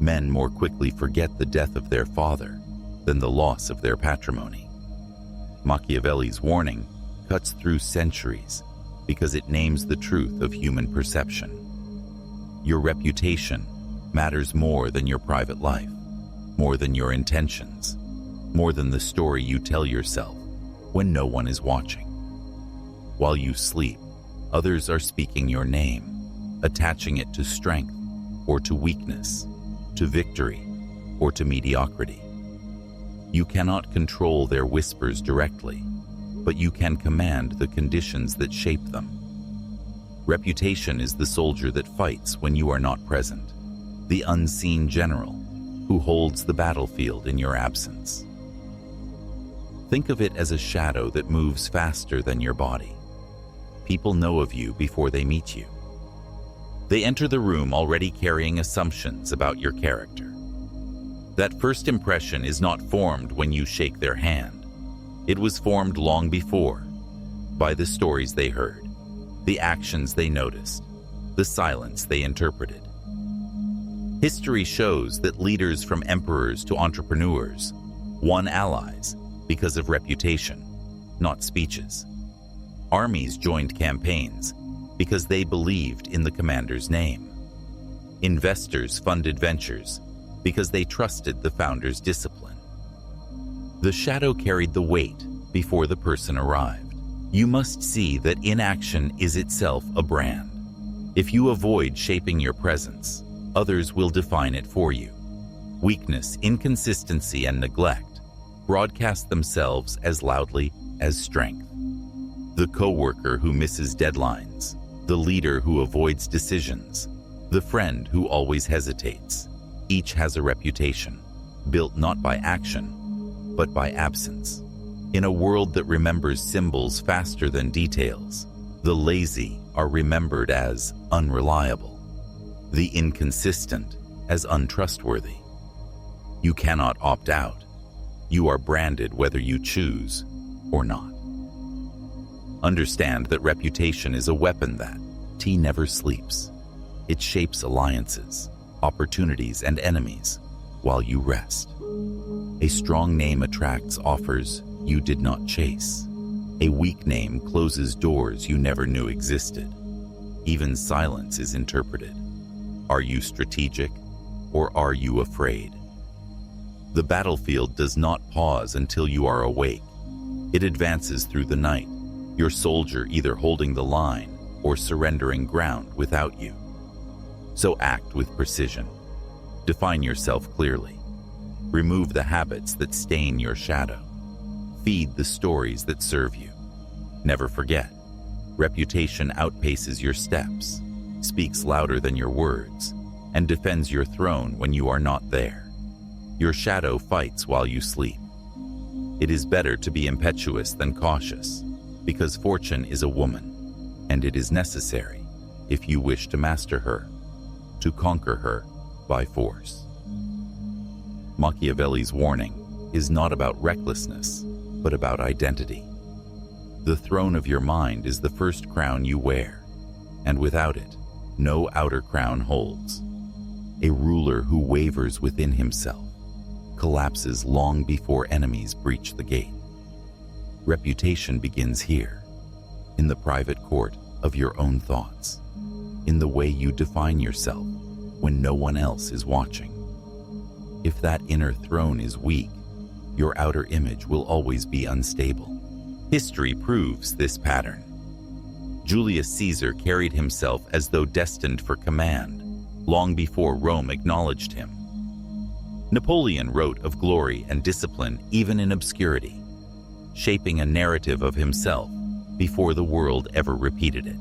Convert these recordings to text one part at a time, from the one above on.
Men more quickly forget the death of their father than the loss of their patrimony. Machiavelli's warning cuts through centuries because it names the truth of human perception. Your reputation matters more than your private life, more than your intentions, more than the story you tell yourself when no one is watching. While you sleep, others are speaking your name, attaching it to strength or to weakness, to victory or to mediocrity. You cannot control their whispers directly, but you can command the conditions that shape them. Reputation is the soldier that fights when you are not present, the unseen general who holds the battlefield in your absence. Think of it as a shadow that moves faster than your body. People know of you before they meet you. They enter the room already carrying assumptions about your character. That first impression is not formed when you shake their hand. It was formed long before, by the stories they heard, the actions they noticed, the silence they interpreted. History shows that leaders from emperors to entrepreneurs won allies because of reputation, not speeches. Armies joined campaigns because they believed in the commander's name. Investors funded ventures because they trusted the founder's discipline. The shadow carried the weight before the person arrived. You must see that inaction is itself a brand. If you avoid shaping your presence, others will define it for you. Weakness, inconsistency, and neglect broadcast themselves as loudly as strength. The coworker who misses deadlines, the leader who avoids decisions, the friend who always hesitates. Each has a reputation, built not by action, but by absence. In a world that remembers symbols faster than details, the lazy are remembered as unreliable, the inconsistent as untrustworthy. You cannot opt out. You are branded whether you choose or not. Understand that reputation is a weapon that never sleeps. It shapes alliances, opportunities, and enemies while you rest. A strong name attracts offers you did not chase. A weak name closes doors you never knew existed. Even silence is interpreted. Are you strategic or are you afraid? The battlefield does not pause until you are awake. It advances through the night, your soldier either holding the line or surrendering ground without you. So act with precision. Define yourself clearly. Remove the habits that stain your shadow. Feed the stories that serve you. Never forget, reputation outpaces your steps, speaks louder than your words, and defends your throne when you are not there. Your shadow fights while you sleep. It is better to be impetuous than cautious, because fortune is a woman, and it is necessary, if you wish to master her, to conquer her by force. Machiavelli's warning is not about recklessness, but about identity. The throne of your mind is the first crown you wear, and without it, no outer crown holds. A ruler who wavers within himself collapses long before enemies breach the gate. Reputation begins here, in the private court of your own thoughts, in the way you define yourself when no one else is watching. If that inner throne is weak, your outer image will always be unstable. History proves this pattern. Julius Caesar carried himself as though destined for command, long before Rome acknowledged him. Napoleon wrote of glory and discipline even in obscurity, shaping a narrative of himself before the world ever repeated it.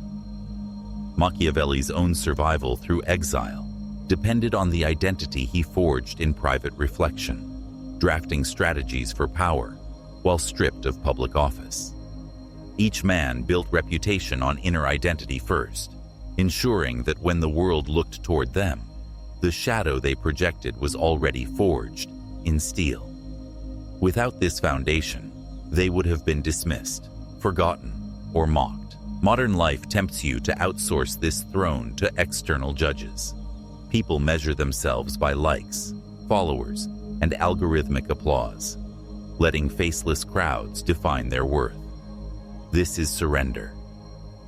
Machiavelli's own survival through exile depended on the identity he forged in private reflection, drafting strategies for power while stripped of public office. Each man built reputation on inner identity first, ensuring that when the world looked toward them, the shadow they projected was already forged in steel. Without this foundation, they would have been dismissed, forgotten, or mocked. Modern life tempts you to outsource this throne to external judges. People measure themselves by likes, followers, and algorithmic applause, letting faceless crowds define their worth. This is surrender.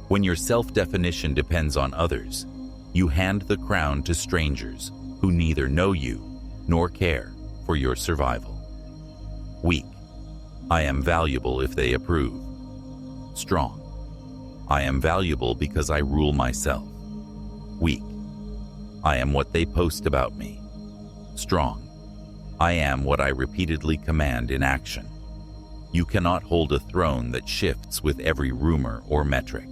When your self-definition depends on others, you hand the crown to strangers who neither know you nor care for your survival. Weak. I am valuable if they approve. Strong. I am valuable because I rule myself. Weak. I am what they post about me. Strong. I am what I repeatedly command in action. You cannot hold a throne that shifts with every rumor or metric.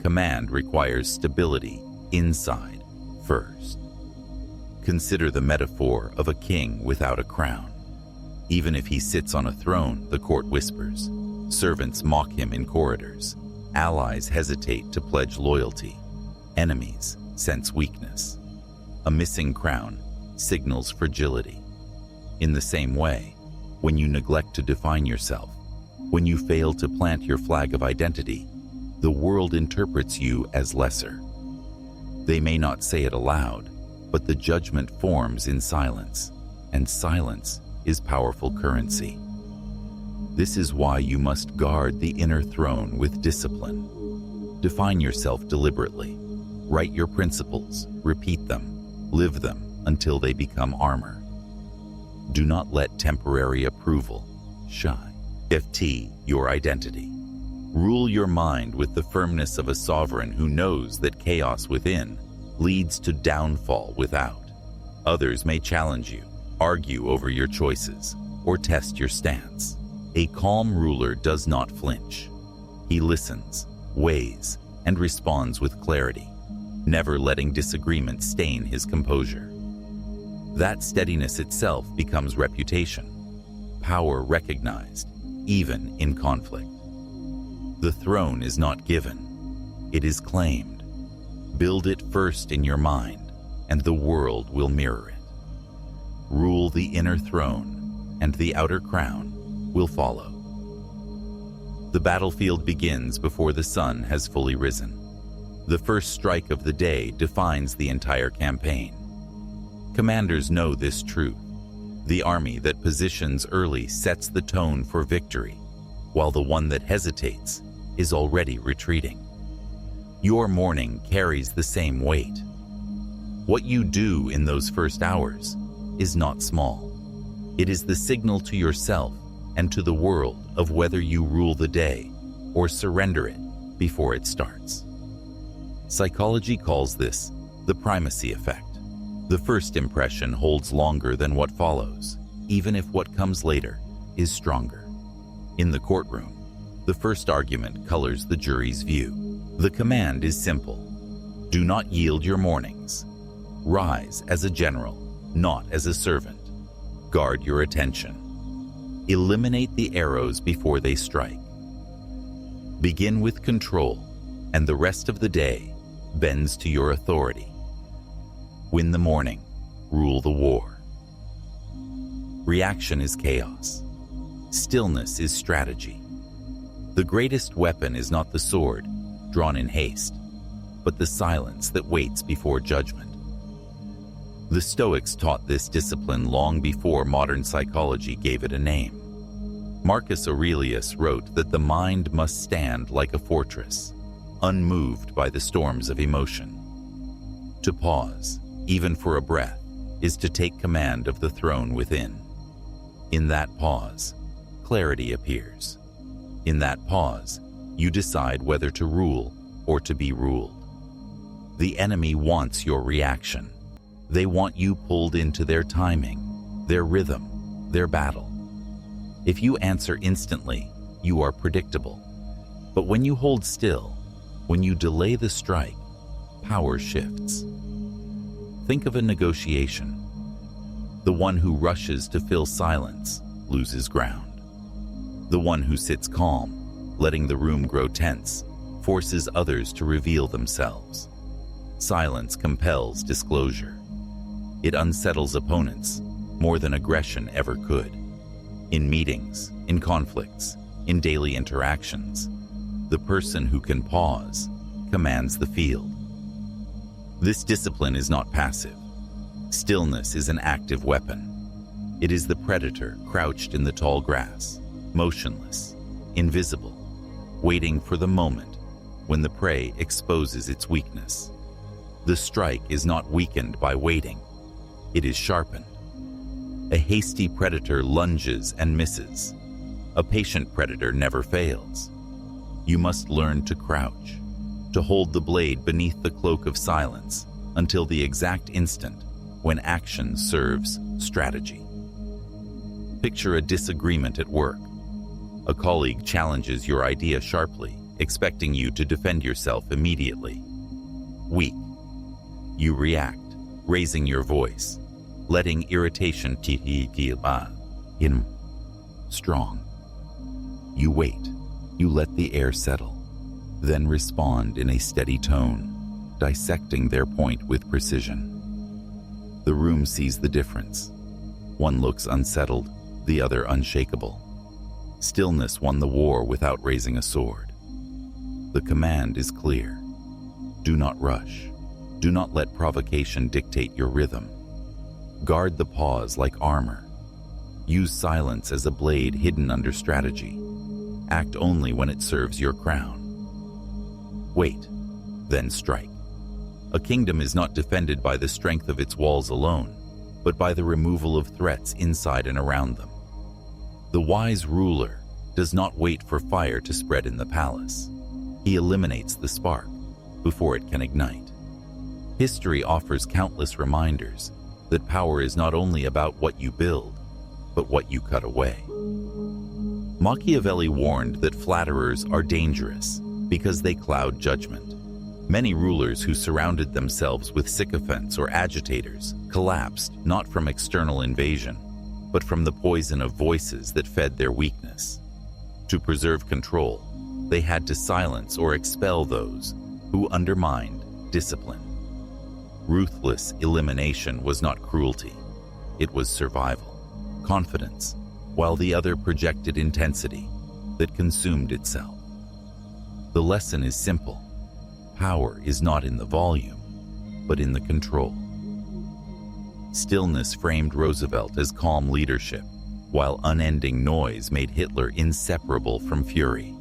Command requires stability inside first. Consider the metaphor of a king without a crown. Even if he sits on a throne, the court whispers. Servants mock him in corridors. Allies hesitate to pledge loyalty. Enemies sense weakness. A missing crown signals fragility. In the same way, when you neglect to define yourself, when you fail to plant your flag of identity, the world interprets you as lesser. They may not say it aloud, but the judgment forms in silence, and silence is powerful currency. This is why you must guard the inner throne with discipline. Define yourself deliberately. Write your principles, repeat them, live them until they become armor. Do not let temporary approval shift your identity. Rule your mind with the firmness of a sovereign who knows that chaos within leads to downfall without. Others may challenge you, argue over your choices, or test your stance. A calm ruler does not flinch. He listens, weighs, and responds with clarity, never letting disagreement stain his composure. That steadiness itself becomes reputation, power recognized, even in conflict. The throne is not given, it is claimed. Build it first in your mind, and the world will mirror it. Rule the inner throne, and the outer crown will follow. The battlefield begins before the sun has fully risen. The first strike of the day defines the entire campaign. Commanders know this truth. The army that positions early sets the tone for victory, while the one that hesitates is already retreating. Your morning carries the same weight. What you do in those first hours is not small. It is the signal to yourself and to the world of whether you rule the day or surrender it before it starts. Psychology calls this the primacy effect. The first impression holds longer than what follows, even if what comes later is stronger. In the courtroom, the first argument colors the jury's view. The command is simple. Do not yield your mornings. Rise as a general, not as a servant. Guard your attention. Eliminate the arrows before they strike. Begin with control, and the rest of the day bends to your authority. Win the morning, rule the war. Reaction is chaos. Stillness is strategy. The greatest weapon is not the sword, drawn in haste, but the silence that waits before judgment. The Stoics taught this discipline long before modern psychology gave it a name. Marcus Aurelius wrote that the mind must stand like a fortress, unmoved by the storms of emotion. To pause, even for a breath, is to take command of the throne within. In that pause, clarity appears. In that pause, you decide whether to rule or to be ruled. The enemy wants your reaction. They want you pulled into their timing, their rhythm, their battle. If you answer instantly, you are predictable. But when you hold still, when you delay the strike, power shifts. Think of a negotiation. The one who rushes to fill silence loses ground. The one who sits calm, letting the room grow tense, forces others to reveal themselves. Silence compels disclosure. It unsettles opponents more than aggression ever could. In meetings, in conflicts, in daily interactions, the person who can pause commands the field. This discipline is not passive. Stillness is an active weapon. It is the predator crouched in the tall grass, motionless, invisible, waiting for the moment when the prey exposes its weakness. The strike is not weakened by waiting. It is sharpened. A hasty predator lunges and misses. A patient predator never fails. You must learn to crouch, to hold the blade beneath the cloak of silence until the exact instant when action serves strategy. Picture a disagreement at work. A colleague challenges your idea sharply, expecting you to defend yourself immediately. Weak. You react, raising your voice, letting irritation in. Strong. You wait. You let the air settle, then respond in a steady tone, dissecting their point with precision. The room sees the difference. One looks unsettled, the other unshakable. Stillness won the war without raising a sword. The command is clear. Do not rush. Do not let provocation dictate your rhythm. Guard the pause like armor. Use silence as a blade hidden under strategy. Act only when it serves your crown. Wait, then strike. A kingdom is not defended by the strength of its walls alone, but by the removal of threats inside and around them. The wise ruler does not wait for fire to spread in the palace. He eliminates the spark before it can ignite. History offers countless reminders that power is not only about what you build, but what you cut away. Machiavelli warned that flatterers are dangerous because they cloud judgment. Many rulers who surrounded themselves with sycophants or agitators collapsed not from external invasion, but from the poison of voices that fed their weakness. To preserve control, they had to silence or expel those who undermined discipline. Ruthless elimination was not cruelty. It was survival, confidence, while the other projected intensity that consumed itself. The lesson is simple. Power is not in the volume, but in the control. Stillness framed Roosevelt as calm leadership, while unending noise made Hitler inseparable from fury.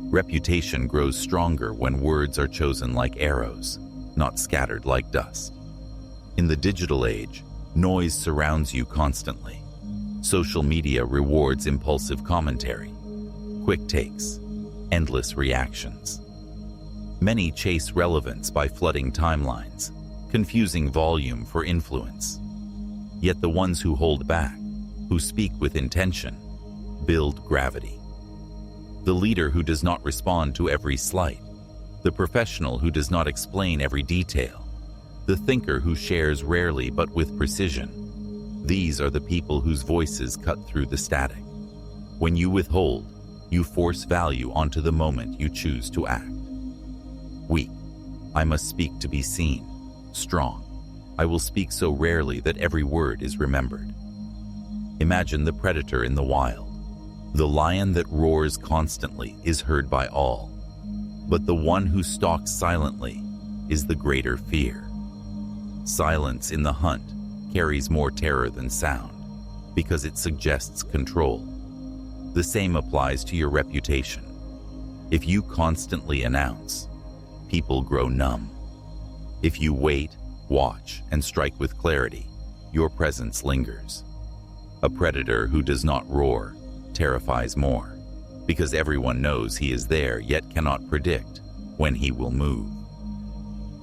Reputation grows stronger when words are chosen like arrows, not scattered like dust. In the digital age, noise surrounds you constantly. Social media rewards impulsive commentary, quick takes, endless reactions. Many chase relevance by flooding timelines, confusing volume for influence. Yet the ones who hold back, who speak with intention, build gravity. The leader who does not respond to every slight, the professional who does not explain every detail, the thinker who shares rarely but with precision. These are the people whose voices cut through the static. When you withhold, you force value onto the moment you choose to act. Weak. I must speak to be seen. Strong. I will speak so rarely that every word is remembered. Imagine the predator in the wild. The lion that roars constantly is heard by all, but the one who stalks silently is the greater fear. Silence in the hunt carries more terror than sound because it suggests control. The same applies to your reputation. If you constantly announce, people grow numb. If you wait, watch, and strike with clarity, your presence lingers. A predator who does not roar terrifies more, because everyone knows he is there yet cannot predict when he will move.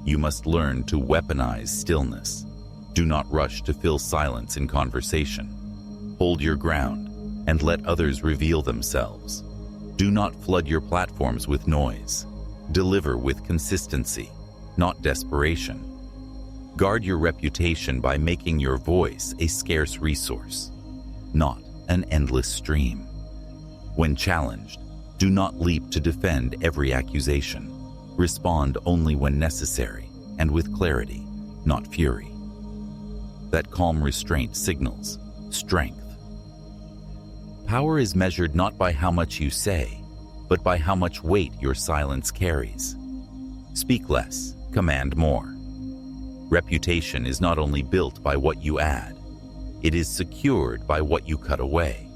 You must learn to weaponize stillness. Do not rush to fill silence in conversation. Hold your ground and let others reveal themselves. Do not flood your platforms with noise. Deliver with consistency, not desperation. Guard your reputation by making your voice a scarce resource, not an endless stream. When challenged, do not leap to defend every accusation. Respond only when necessary and with clarity, not fury. That calm restraint signals strength. Power is measured not by how much you say, but by how much weight your silence carries. Speak less, command more. Reputation is not only built by what you add, it is secured by what you cut away.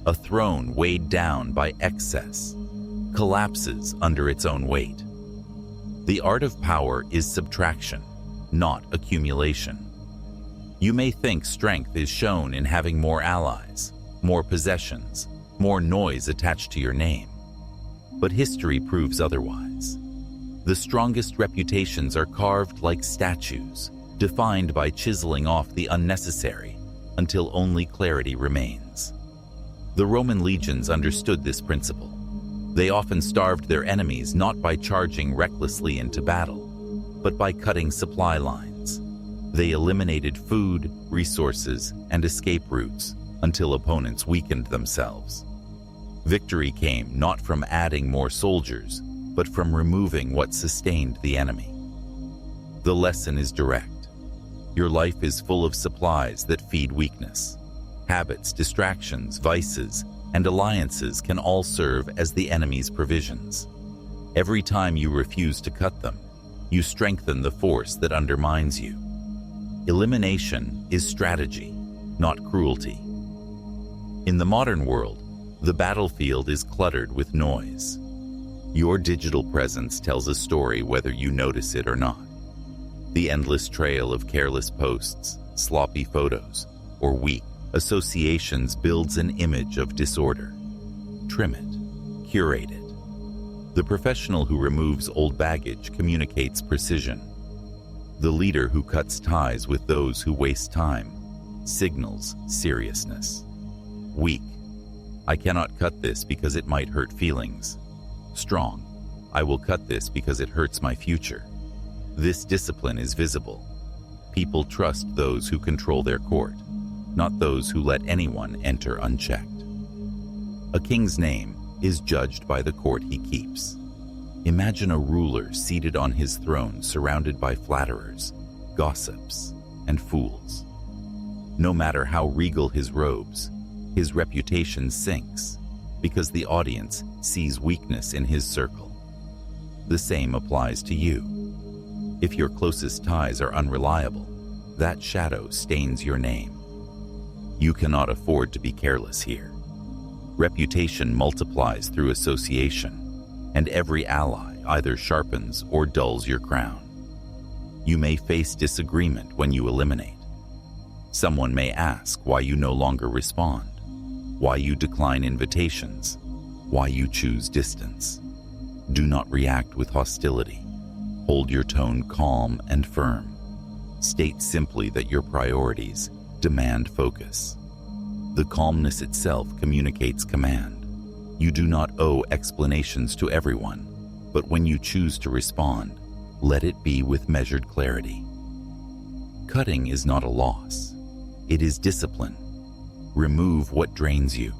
A throne weighed down by excess collapses under its own weight. The art of power is subtraction, not accumulation. You may think strength is shown in having more allies, more possessions, more noise attached to your name. But history proves otherwise. The strongest reputations are carved like statues, defined by chiseling off the unnecessary until only clarity remains. The Roman legions understood this principle. They often starved their enemies not by charging recklessly into battle, but by cutting supply lines. They eliminated food, resources, and escape routes until opponents weakened themselves. Victory came not from adding more soldiers, but from removing what sustained the enemy. The lesson is direct. Your life is full of supplies that feed weakness. Habits, distractions, vices, and alliances can all serve as the enemy's provisions. Every time you refuse to cut them, you strengthen the force that undermines you. Elimination is strategy, not cruelty. In the modern world, the battlefield is cluttered with noise. Your digital presence tells a story whether you notice it or not. The endless trail of careless posts, sloppy photos, or weak associations builds an image of disorder. Trim it, curate it. The professional who removes old baggage communicates precision. The leader who cuts ties with those who waste time signals seriousness. Weak. I cannot cut this because it might hurt feelings. Strong. I will cut this because it hurts my future. This discipline is visible. People trust those who control their court, not those who let anyone enter unchecked. A king's name is judged by the court he keeps. Imagine a ruler seated on his throne surrounded by flatterers, gossips, and fools. No matter how regal his robes, his reputation sinks because the audience sees weakness in his circle. The same applies to you. If your closest ties are unreliable, that shadow stains your name. You cannot afford to be careless here. Reputation multiplies through association, and every ally either sharpens or dulls your crown. You may face disagreement when you eliminate. Someone may ask why you no longer respond, why you decline invitations, why you choose distance. Do not react with hostility. Hold your tone calm and firm. State simply that your priorities demand focus. The calmness itself communicates command. You do not owe explanations to everyone, but when you choose to respond, let it be with measured clarity. Cutting is not a loss. It is discipline. Remove what drains you.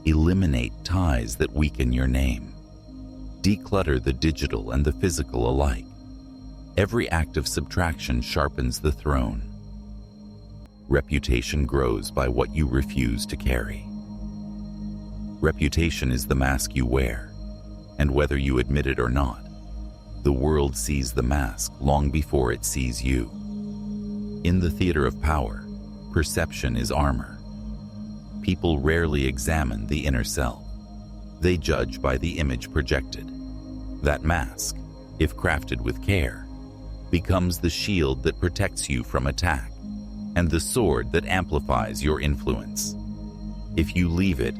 Eliminate ties that weaken your name. Declutter the digital and the physical alike. Every act of subtraction sharpens the throne. Reputation grows by what you refuse to carry. Reputation is the mask you wear, and whether you admit it or not, the world sees the mask long before it sees you. In the theater of power, perception is armor. People rarely examine the inner self. They judge by the image projected. That mask, if crafted with care, becomes the shield that protects you from attack and the sword that amplifies your influence. If you leave it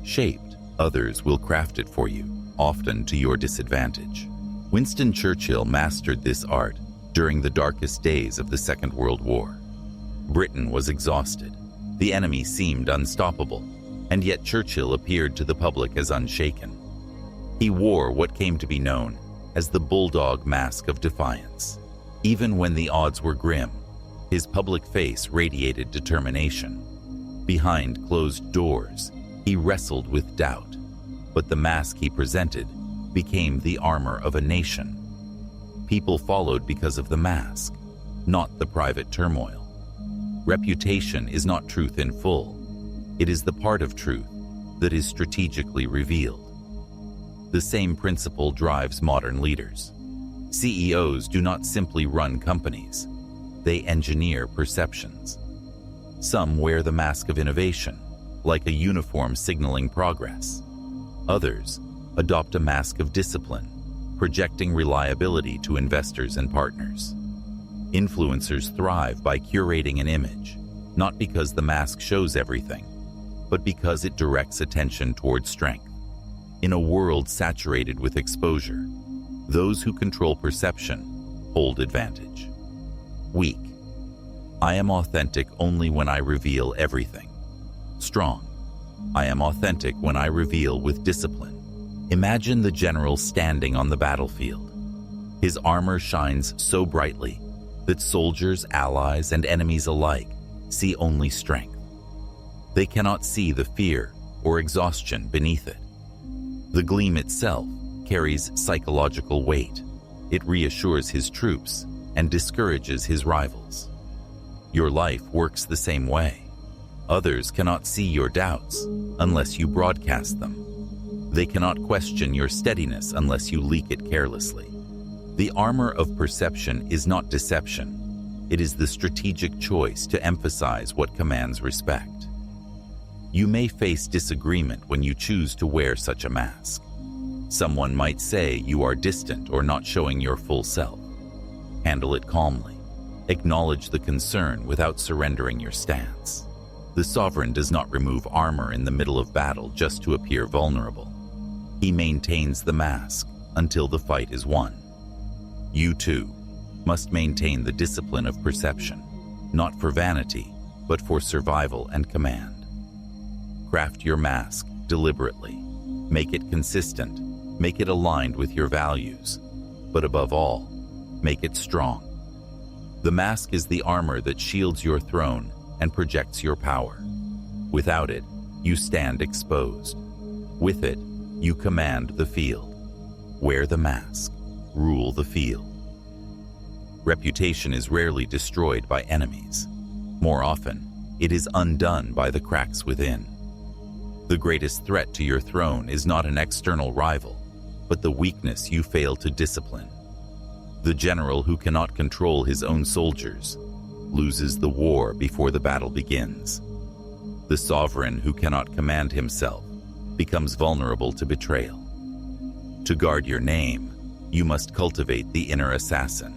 shaped, others will craft it for you, often to your disadvantage. Winston Churchill mastered this art during the darkest days of the Second World War. Britain was exhausted. The enemy seemed unstoppable, and yet Churchill appeared to the public as unshaken. He wore what came to be known as the bulldog mask of defiance. Even when the odds were grim, his public face radiated determination. Behind closed doors, he wrestled with doubt, but the mask he presented became the armor of a nation. People followed because of the mask, not the private turmoil. Reputation is not truth in full. It is the part of truth that is strategically revealed. The same principle drives modern leaders. CEOs do not simply run companies. They engineer perceptions. Some wear the mask of innovation, like a uniform signaling progress. Others adopt a mask of discipline, projecting reliability to investors and partners. Influencers thrive by curating an image, not because the mask shows everything, but because it directs attention toward strength. In a world saturated with exposure, those who control perception hold advantage. Weak. I am authentic only when I reveal everything. Strong. I am authentic when I reveal with discipline. Imagine the general standing on the battlefield. His armor shines so brightly that soldiers, allies, and enemies alike see only strength. They cannot see the fear or exhaustion beneath it. The gleam itself carries psychological weight. It reassures his troops and discourages his rivals. Your life works the same way. Others cannot see your doubts unless you broadcast them. They cannot question your steadiness unless you leak it carelessly. The armor of perception is not deception. It is the strategic choice to emphasize what commands respect. You may face disagreement when you choose to wear such a mask. Someone might say you are distant or not showing your full self. Handle it calmly. Acknowledge the concern without surrendering your stance. The sovereign does not remove armor in the middle of battle just to appear vulnerable. He maintains the mask until the fight is won. You too must maintain the discipline of perception, not for vanity, but for survival and command. Craft your mask deliberately. Make it consistent. Make it aligned with your values. But above all, make it strong. The mask is the armor that shields your throne and projects your power. Without it, you stand exposed. With it, you command the field. Wear the mask. Rule the field. Reputation is rarely destroyed by enemies. More often, it is undone by the cracks within. The greatest threat to your throne is not an external rival, but the weakness you fail to discipline. The general who cannot control his own soldiers loses the war before the battle begins. The sovereign who cannot command himself becomes vulnerable to betrayal. To guard your name, you must cultivate the inner assassin,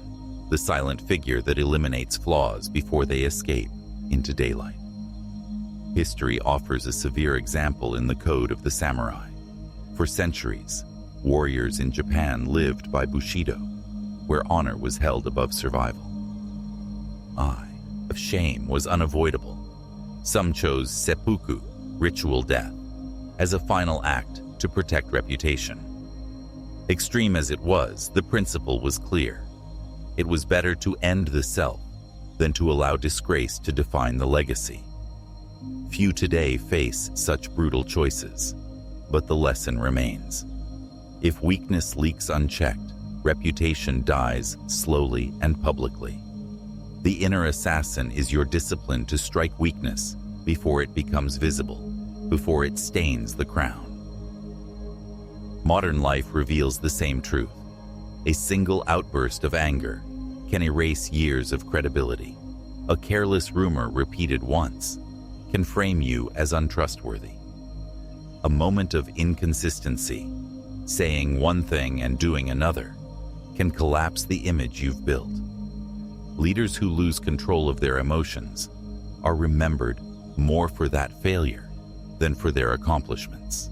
the silent figure that eliminates flaws before they escape into daylight. History offers a severe example in the code of the samurai. For centuries, warriors in Japan lived by Bushido, where honor was held above survival. Eye of shame was unavoidable. Some chose seppuku, ritual death, as a final act to protect reputation. Extreme as it was, the principle was clear. It was better to end the self than to allow disgrace to define the legacy. Few today face such brutal choices, but the lesson remains. If weakness leaks unchecked, reputation dies slowly and publicly. The inner assassin is your discipline to strike weakness before it becomes visible, before it stains the crown. Modern life reveals the same truth. A single outburst of anger can erase years of credibility. A careless rumor repeated once can frame you as untrustworthy. A moment of inconsistency, saying one thing and doing another, can collapse the image you've built. Leaders who lose control of their emotions are remembered more for that failure than for their accomplishments.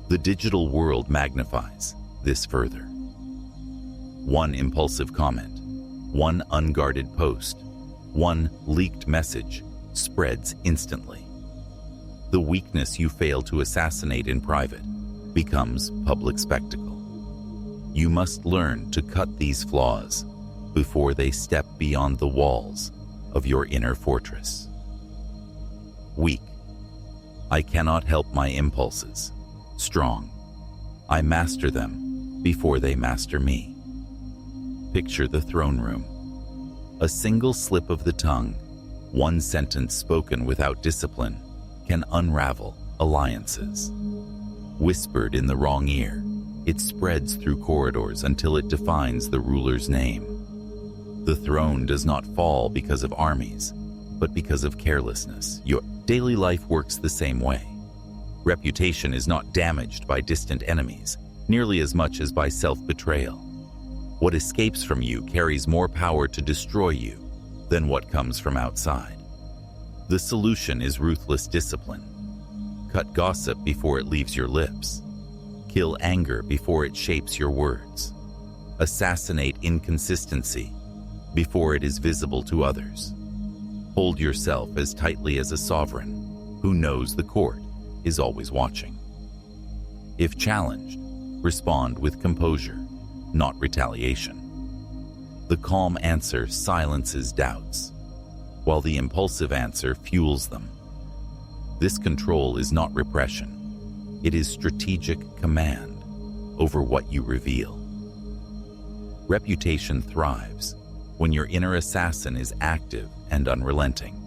The digital world magnifies this further. One impulsive comment, one unguarded post, one leaked message spreads instantly. The weakness you fail to assassinate in private becomes public spectacle. You must learn to cut these flaws before they step beyond the walls of your inner fortress. Weak. I cannot help my impulses. Strong. I master them before they master me. Picture the throne room. A single slip of the tongue, one sentence spoken without discipline, can unravel alliances. Whispered in the wrong ear, It spreads through corridors until it defines the ruler's name. The throne does not fall because of armies, but because of carelessness. Your daily life works the same way. Reputation is not damaged by distant enemies, nearly as much as by self-betrayal. What escapes from you carries more power to destroy you than what comes from outside. The solution is ruthless discipline. Cut gossip before it leaves your lips. Kill anger before it shapes your words. Assassinate inconsistency before it is visible to others. Hold yourself as tightly as a sovereign who knows the court is always watching. If challenged, respond with composure, not retaliation. The calm answer silences doubts, while the impulsive answer fuels them. This control is not repression. It is strategic command over what you reveal. Reputation thrives when your inner assassin is active and unrelenting.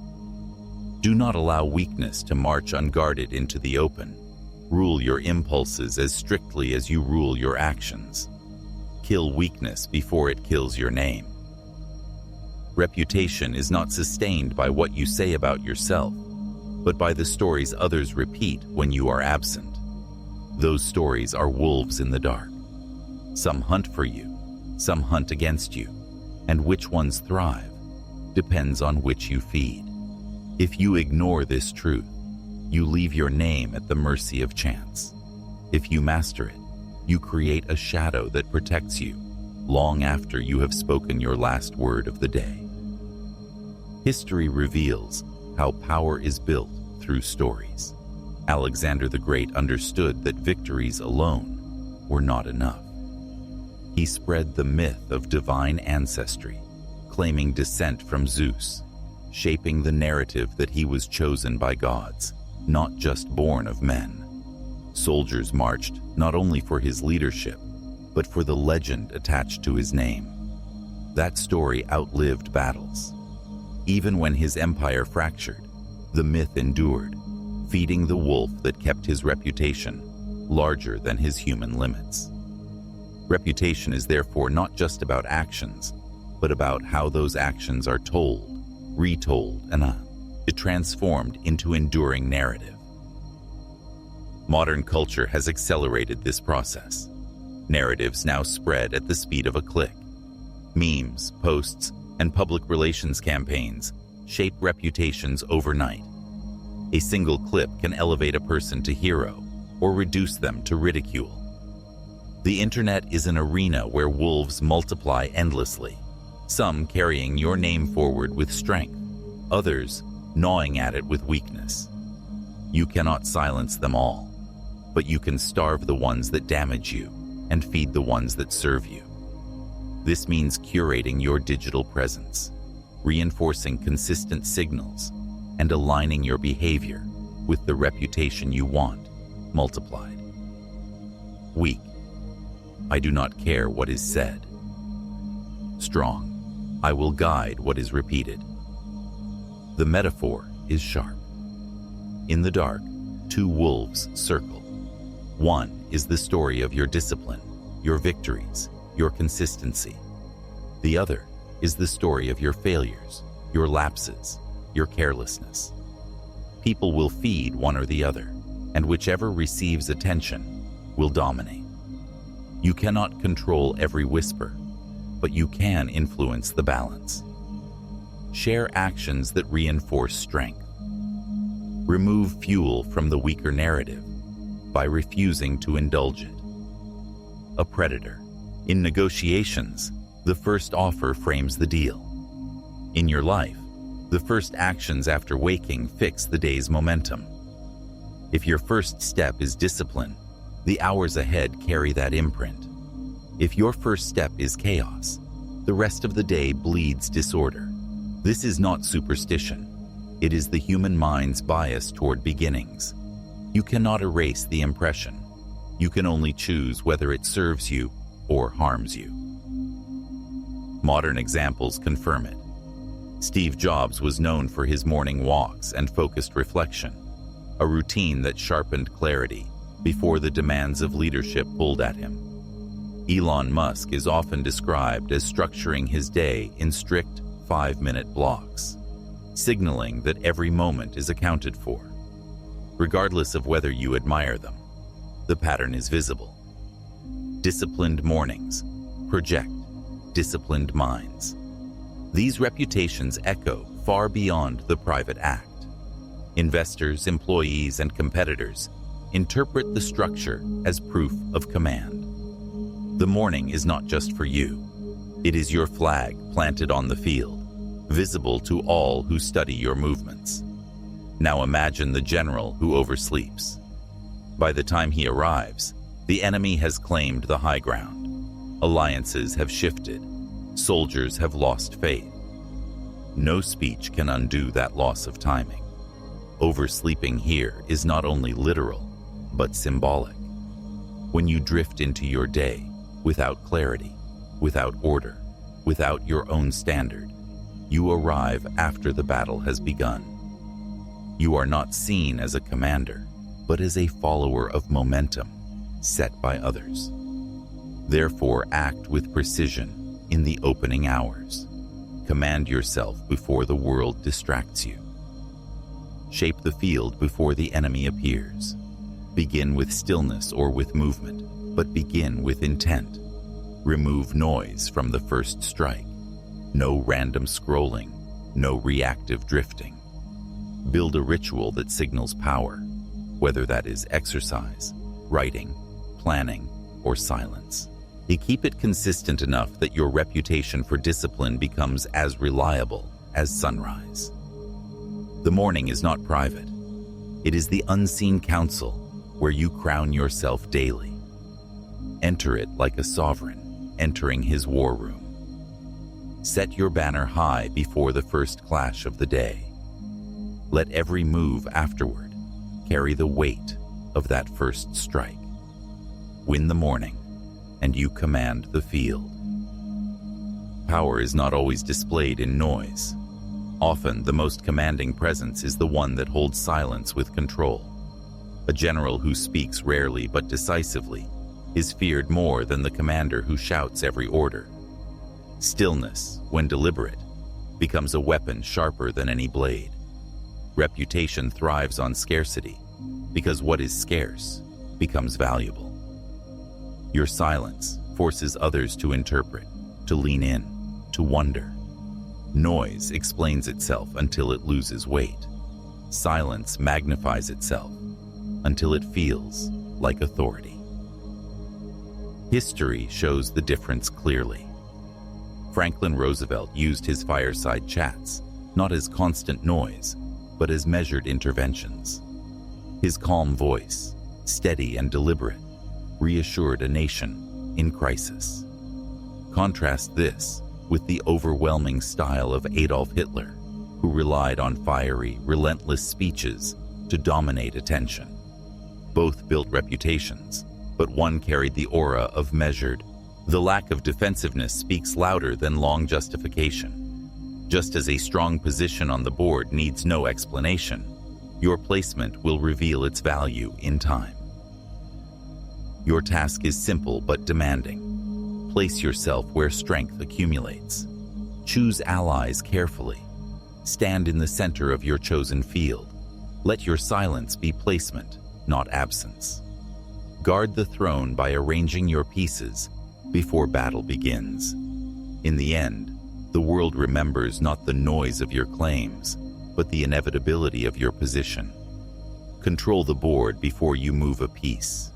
Do not allow weakness to march unguarded into the open. Rule your impulses as strictly as you rule your actions. Kill weakness before it kills your name. Reputation is not sustained by what you say about yourself, but by the stories others repeat when you are absent. Those stories are wolves in the dark. Some hunt for you, some hunt against you, and which ones thrive depends on which you feed. If you ignore this truth, you leave your name at the mercy of chance. If you master it, you create a shadow that protects you long after you have spoken your last word of the day. History reveals how power is built through stories. Alexander the Great understood that victories alone were not enough. He spread the myth of divine ancestry, claiming descent from Zeus, shaping the narrative that he was chosen by gods, not just born of men. Soldiers marched not only for his leadership, but for the legend attached to his name. That story outlived battles. Even when his empire fractured, the myth endured, feeding the wolf that kept his reputation larger than his human limits. Reputation is therefore not just about actions, but about how those actions are told, retold, and transformed into enduring narrative. Modern culture has accelerated this process. Narratives now spread at the speed of a click. Memes, posts, and public relations campaigns shape reputations overnight. A single clip can elevate a person to hero or reduce them to ridicule. The internet is an arena where wolves multiply endlessly, some carrying your name forward with strength, others gnawing at it with weakness. You cannot silence them all, but you can starve the ones that damage you and feed the ones that serve you. This means curating your digital presence, reinforcing consistent signals, and aligning your behavior with the reputation you want, multiplied. Weak. I do not care what is said. Strong. I will guide what is repeated. The metaphor is sharp. In the dark, two wolves circle. One is the story of your discipline, your victories, your consistency. The other is the story of your failures, your lapses, your carelessness. People will feed one or the other, and whichever receives attention will dominate. You cannot control every whisper, but you can influence the balance. Share actions that reinforce strength. Remove fuel from the weaker narrative by refusing to indulge it. A predator. In negotiations, the first offer frames the deal. In your life, the first actions after waking fix the day's momentum. If your first step is discipline, the hours ahead carry that imprint. If your first step is chaos, the rest of the day bleeds disorder. This is not superstition. It is the human mind's bias toward beginnings. You cannot erase the impression. You can only choose whether it serves you or harms you. Modern examples confirm it. Steve Jobs was known for his morning walks and focused reflection, a routine that sharpened clarity before the demands of leadership pulled at him. Elon Musk is often described as structuring his day in strict 5-minute blocks, signaling that every moment is accounted for. Regardless of whether you admire them, the pattern is visible. Disciplined mornings project disciplined minds. These reputations echo far beyond the private act. Investors, employees, and competitors interpret the structure as proof of command. The morning is not just for you. It is your flag planted on the field, visible to all who study your movements. Now imagine the general who oversleeps. By the time he arrives, the enemy has claimed the high ground. Alliances have shifted. Soldiers have lost faith. No speech can undo that loss of timing. Oversleeping here is not only literal, but symbolic. When you drift into your day without clarity, without order, without your own standard, you arrive after the battle has begun. You are not seen as a commander, but as a follower of momentum set by others. Therefore, act with precision in the opening hours. Command yourself before the world distracts you. Shape the field before the enemy appears. Begin with stillness or with movement, but begin with intent. Remove noise from the first strike. No random scrolling, no reactive drifting. Build a ritual that signals power, whether that is exercise, writing, planning, or silence. Keep it consistent enough that your reputation for discipline becomes as reliable as sunrise. The morning is not private. It is the unseen council where you crown yourself daily. Enter it like a sovereign entering his war room. Set your banner high before the first clash of the day. Let every move afterward carry the weight of that first strike. Win the morning, and you command the field. Power is not always displayed in noise. Often, the most commanding presence is the one that holds silence with control. A general who speaks rarely but decisively is feared more than the commander who shouts every order. Stillness, when deliberate, becomes a weapon sharper than any blade. Reputation thrives on scarcity, because what is scarce becomes valuable. Your silence forces others to interpret, to lean in, to wonder. Noise explains itself until it loses weight. Silence magnifies itself until it feels like authority. History shows the difference clearly. Franklin Roosevelt used his fireside chats not as constant noise, but as measured interventions. His calm voice, steady and deliberate, reassured a nation in crisis. Contrast this with the overwhelming style of Adolf Hitler, who relied on fiery, relentless speeches to dominate attention. Both built reputations, but one carried the aura of measured. The lack of defensiveness speaks louder than long justification. Just as a strong position on the board needs no explanation, your placement will reveal its value in time. Your task is simple but demanding. Place yourself where strength accumulates. Choose allies carefully. Stand in the center of your chosen field. Let your silence be placement, not absence. Guard the throne by arranging your pieces before battle begins. In the end, the world remembers not the noise of your claims, but the inevitability of your position. Control the board before you move a piece.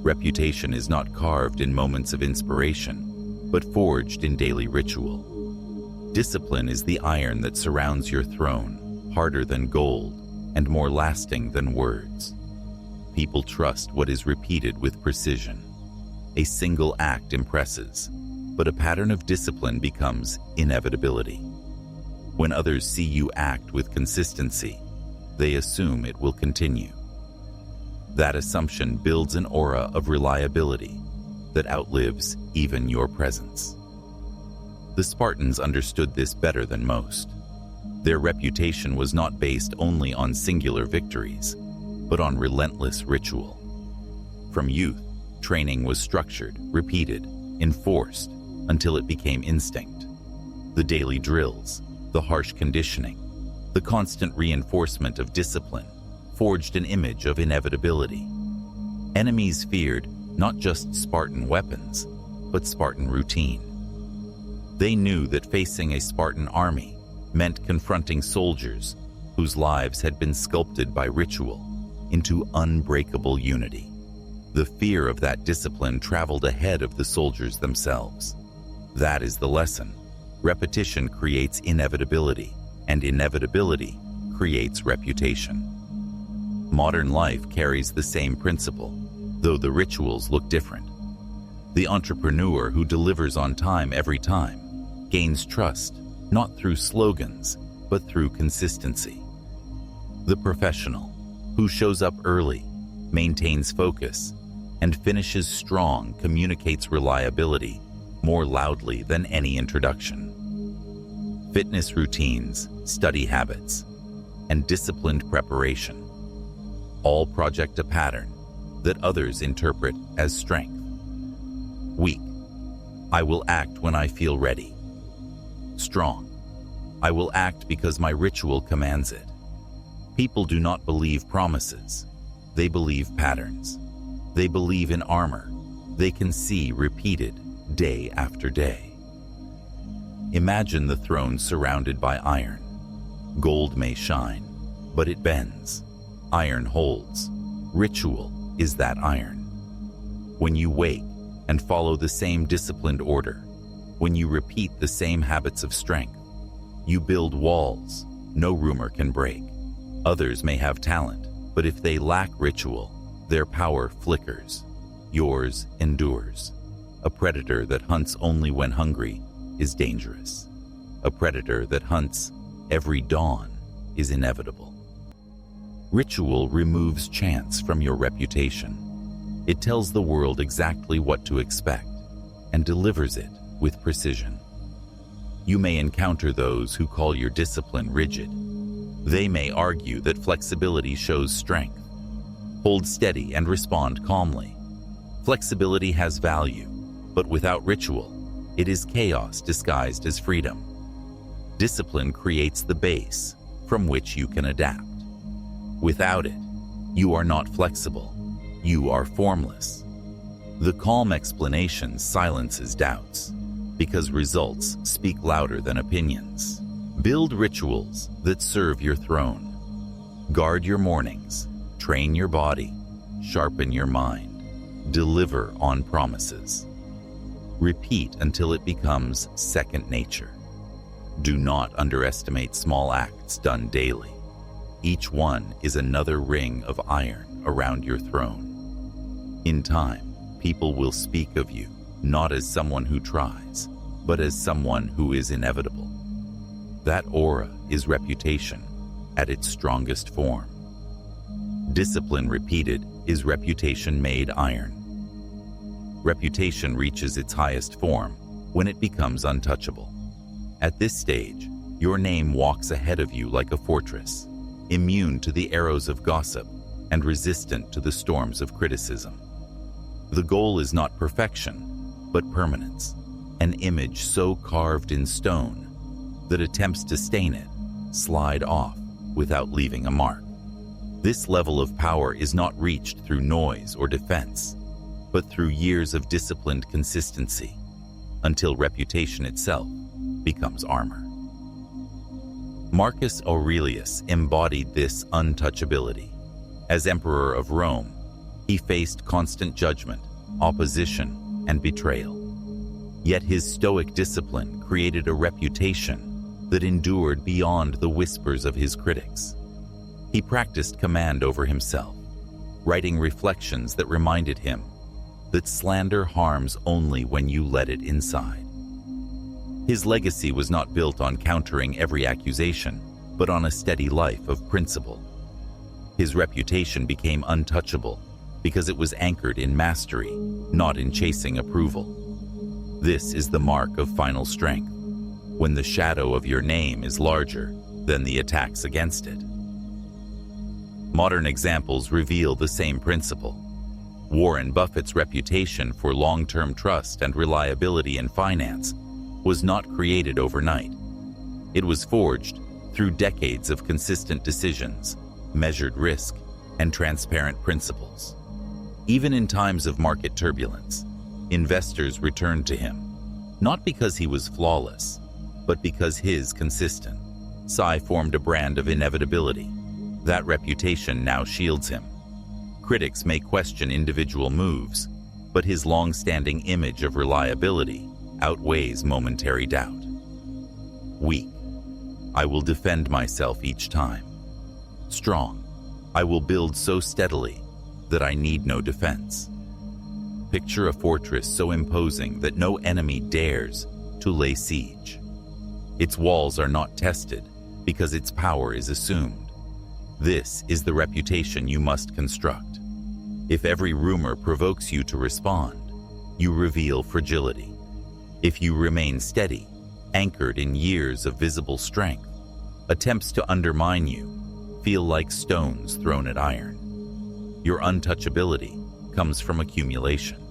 Reputation is not carved in moments of inspiration, but forged in daily ritual. Discipline is the iron that surrounds your throne, harder than gold and more lasting than words. People trust what is repeated with precision. A single act impresses, but a pattern of discipline becomes inevitability. When others see you act with consistency, they assume it will continue. That assumption builds an aura of reliability that outlives even your presence. The Spartans understood this better than most. Their reputation was not based only on singular victories, but on relentless ritual. From youth, Training was structured, repeated, enforced, until it became instinct. The daily drills, the harsh conditioning, the constant reinforcement of discipline forged an image of inevitability. Enemies feared not just Spartan weapons, but Spartan routine. They knew that facing a Spartan army meant confronting soldiers whose lives had been sculpted by ritual into unbreakable unity. The fear of that discipline traveled ahead of the soldiers themselves. That is the lesson. Repetition creates inevitability, and inevitability creates reputation. Modern life carries the same principle, though the rituals look different. The entrepreneur who delivers on time every time gains trust, not through slogans, but through consistency. The professional who shows up early, maintains focus, and finishes strong communicates reliability more loudly than any introduction. Fitness routines, study habits, and disciplined preparation all project a pattern that others interpret as strength. Weak. I will act when I feel ready. Strong. I will act because my ritual commands it. People do not believe promises. They believe patterns. They believe in armor they can see repeated day after day. Imagine the throne surrounded by iron. Gold may shine, but it bends. Iron holds. Ritual is that iron. When you wake and follow the same disciplined order, when you repeat the same habits of strength, you build walls no rumor can break. Others may have talent, but if they lack ritual, their power flickers. Yours endures. A predator that hunts only when hungry is dangerous. A predator that hunts every dawn is inevitable. Ritual removes chance from your reputation. It tells the world exactly what to expect and delivers it with precision. You may encounter those who call your discipline rigid. They may argue that flexibility shows strength. Hold steady and respond calmly. Flexibility has value, but without ritual, it is chaos disguised as freedom. Discipline creates the base from which you can adapt. Without it, you are not flexible. You are formless. The calm explanation silences doubts, because results speak louder than opinions. Build rituals that serve your throne. Guard your mornings, train your body, sharpen your mind, deliver on promises. Repeat until it becomes second nature. Do not underestimate small acts done daily. Each one is another ring of iron around your throne. In time, people will speak of you not as someone who tries, but as someone who is inevitable. That aura is reputation at its strongest form. Discipline repeated is reputation made iron. Reputation reaches its highest form when it becomes untouchable. At this stage, your name walks ahead of you like a fortress, immune to the arrows of gossip and resistant to the storms of criticism. The goal is not perfection, but permanence, an image so carved in stone that attempts to stain it slide off without leaving a mark. This level of power is not reached through noise or defense, but through years of disciplined consistency, until reputation itself becomes armor. Marcus Aurelius embodied this untouchability. As emperor of Rome, he faced constant judgment, opposition, and betrayal. Yet his stoic discipline created a reputation that endured beyond the whispers of his critics. He practiced command over himself, writing reflections that reminded him that slander harms only when you let it inside. His legacy was not built on countering every accusation, but on a steady life of principle. His reputation became untouchable because it was anchored in mastery, not in chasing approval. This is the mark of final strength, when the shadow of your name is larger than the attacks against it. Modern examples reveal the same principle. Warren Buffett's reputation for long-term trust and reliability in finance was not created overnight. It was forged through decades of consistent decisions, measured risk, and transparent principles. Even in times of market turbulence, investors returned to him, not because he was flawless, but because his consistent Psy formed a brand of inevitability. That reputation now shields him. Critics may question individual moves, but his long-standing image of reliability outweighs momentary doubt. Weak. I will defend myself each time. Strong. I will build so steadily that I need no defense. Picture a fortress so imposing that no enemy dares to lay siege. Its walls are not tested because its power is assumed. This is the reputation you must construct. If every rumor provokes you to respond, you reveal fragility. If you remain steady, anchored in years of visible strength, attempts to undermine you feel like stones thrown at iron. Your untouchability comes from accumulation.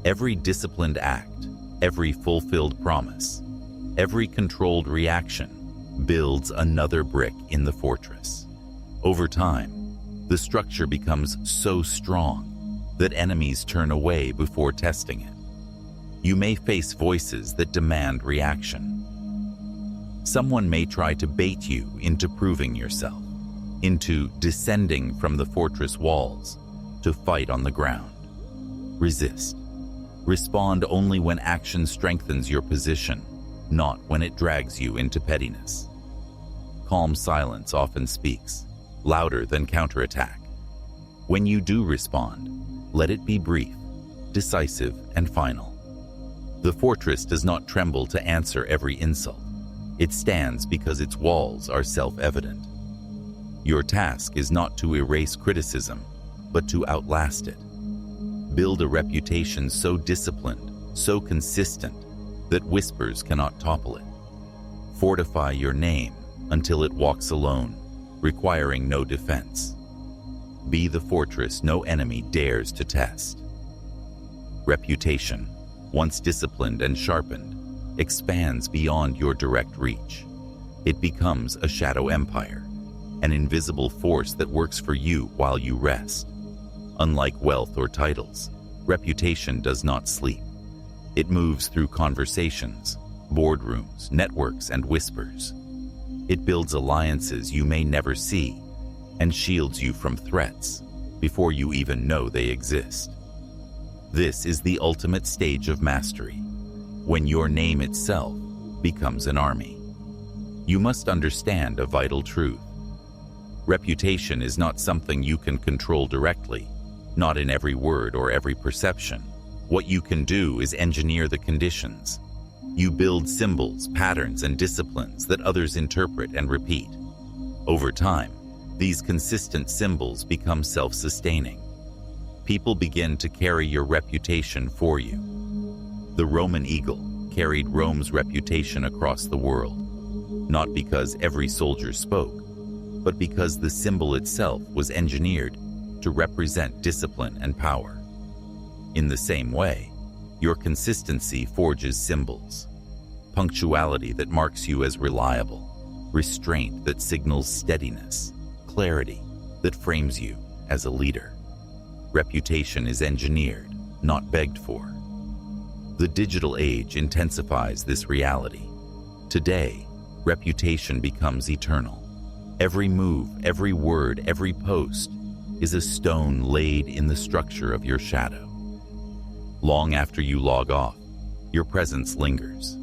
Every disciplined act, every fulfilled promise, every controlled reaction builds another brick in the fortress. Over time, the structure becomes so strong that enemies turn away before testing it. You may face voices that demand reaction. Someone may try to bait you into proving yourself, into descending from the fortress walls to fight on the ground. Resist. Respond only when action strengthens your position, not when it drags you into pettiness. Calm silence often speaks, louder than counterattack. When you do respond, let it be brief, decisive, and final. The fortress does not tremble to answer every insult. It stands because its walls are self-evident. Your task is not to erase criticism, but to outlast it. Build a reputation so disciplined, so consistent, that whispers cannot topple it. Fortify your name until it walks alone, requiring no defense. Be the fortress no enemy dares to test. Reputation, once disciplined and sharpened, expands beyond your direct reach. It becomes a shadow empire, an invisible force that works for you while you rest. Unlike wealth or titles, reputation does not sleep. It moves through conversations, boardrooms, networks, and whispers. It builds alliances you may never see and shields you from threats before you even know they exist. This is the ultimate stage of mastery, when your name itself becomes an army. You must understand a vital truth. Reputation is not something you can control directly, not in every word or every perception. What you can do is engineer the conditions. You build symbols, patterns, and disciplines that others interpret and repeat. Over time, these consistent symbols become self-sustaining. People begin to carry your reputation for you. The Roman eagle carried Rome's reputation across the world, not because every soldier spoke, but because the symbol itself was engineered to represent discipline and power. In the same way, your consistency forges symbols. Punctuality that marks you as reliable, restraint that signals steadiness, clarity that frames you as a leader. Reputation is engineered, not begged for. The digital age intensifies this reality. Today, reputation becomes eternal. Every move, every word, every post is a stone laid in the structure of your shadow. Long after you log off, your presence lingers.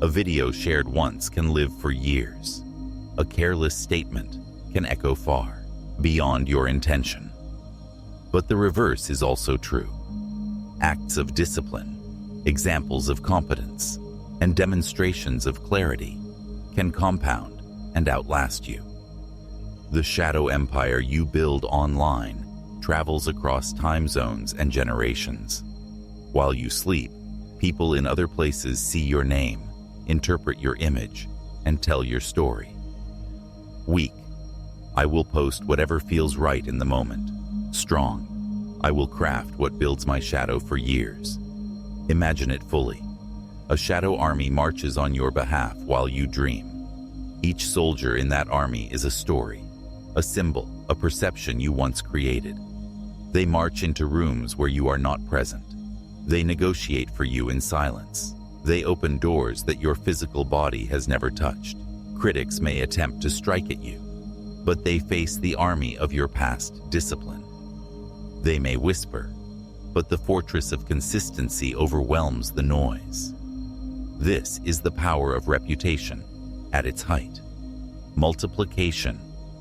A video shared once can live for years. A careless statement can echo far, beyond your intention. But the reverse is also true. Acts of discipline, examples of competence, and demonstrations of clarity can compound and outlast you. The shadow empire you build online travels across time zones and generations. While you sleep, people in other places see your name, interpret your image, and tell your story. Weak. I will post whatever feels right in the moment. Strong. I will craft what builds my shadow for years. Imagine it fully. A shadow army marches on your behalf while you dream. Each soldier in that army is a story, a symbol, a perception you once created. They march into rooms where you are not present. They negotiate for you in silence. They open doors that your physical body has never touched. Critics may attempt to strike at you, but they face the army of your past discipline. They may whisper, but the fortress of consistency overwhelms the noise. This is the power of reputation at its height. Multiplication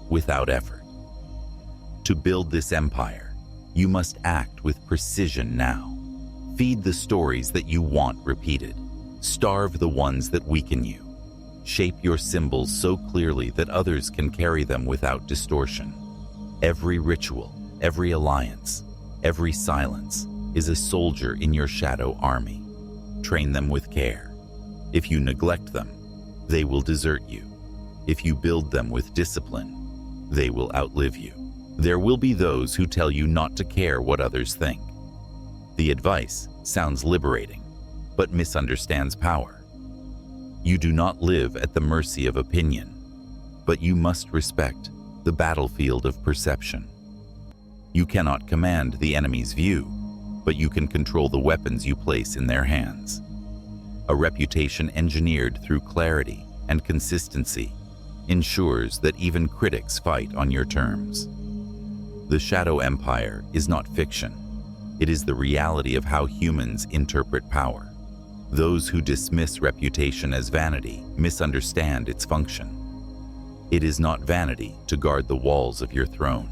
without effort. To build this empire, you must act with precision now. Feed the stories that you want repeated. Starve the ones that weaken you. Shape your symbols so clearly that others can carry them without distortion. Every ritual, every alliance, every silence is a soldier in your shadow army. Train them with care. If you neglect them, they will desert you. If you build them with discipline, they will outlive you. There will be those who tell you not to care what others think. The advice sounds liberating, but misunderstands power. You do not live at the mercy of opinion, but you must respect the battlefield of perception. You cannot command the enemy's view, but you can control the weapons you place in their hands. A reputation engineered through clarity and consistency ensures that even critics fight on your terms. The Shadow Empire is not fiction. It is the reality of how humans interpret power. Those who dismiss reputation as vanity misunderstand its function. It is not vanity to guard the walls of your throne.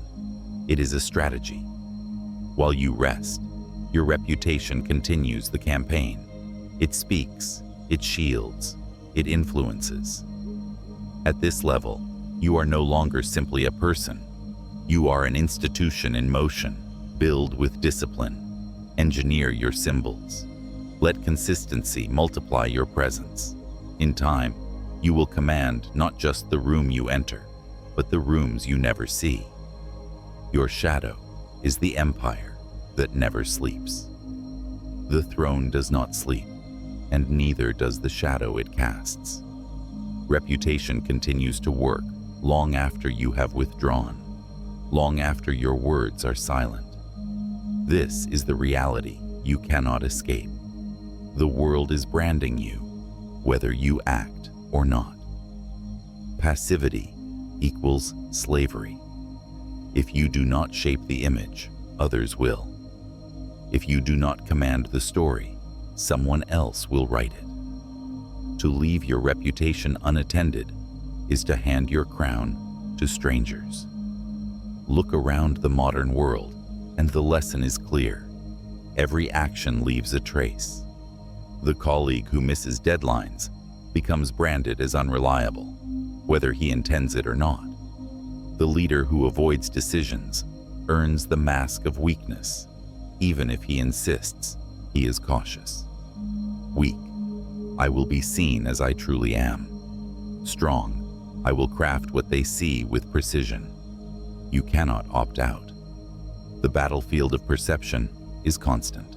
It is a strategy. While you rest, your reputation continues the campaign. It speaks, it shields, it influences. At this level, you are no longer simply a person. You are an institution in motion. Build with discipline. Engineer your symbols. Let consistency multiply your presence. In time, you will command not just the room you enter, but the rooms you never see. Your shadow is the empire that never sleeps. The throne does not sleep, and neither does the shadow it casts. Reputation continues to work long after you have withdrawn, long after your words are silent. This is the reality you cannot escape. The world is branding you, whether you act or not. Passivity equals slavery. If you do not shape the image, others will. If you do not command the story, someone else will write it. To leave your reputation unattended is to hand your crown to strangers. Look around the modern world, and the lesson is clear. Every action leaves a trace. The colleague who misses deadlines becomes branded as unreliable, whether he intends it or not. The leader who avoids decisions earns the mask of weakness, even if he insists he is cautious. Weak, I will be seen as I truly am. Strong, I will craft what they see with precision. You cannot opt out. The battlefield of perception is constant.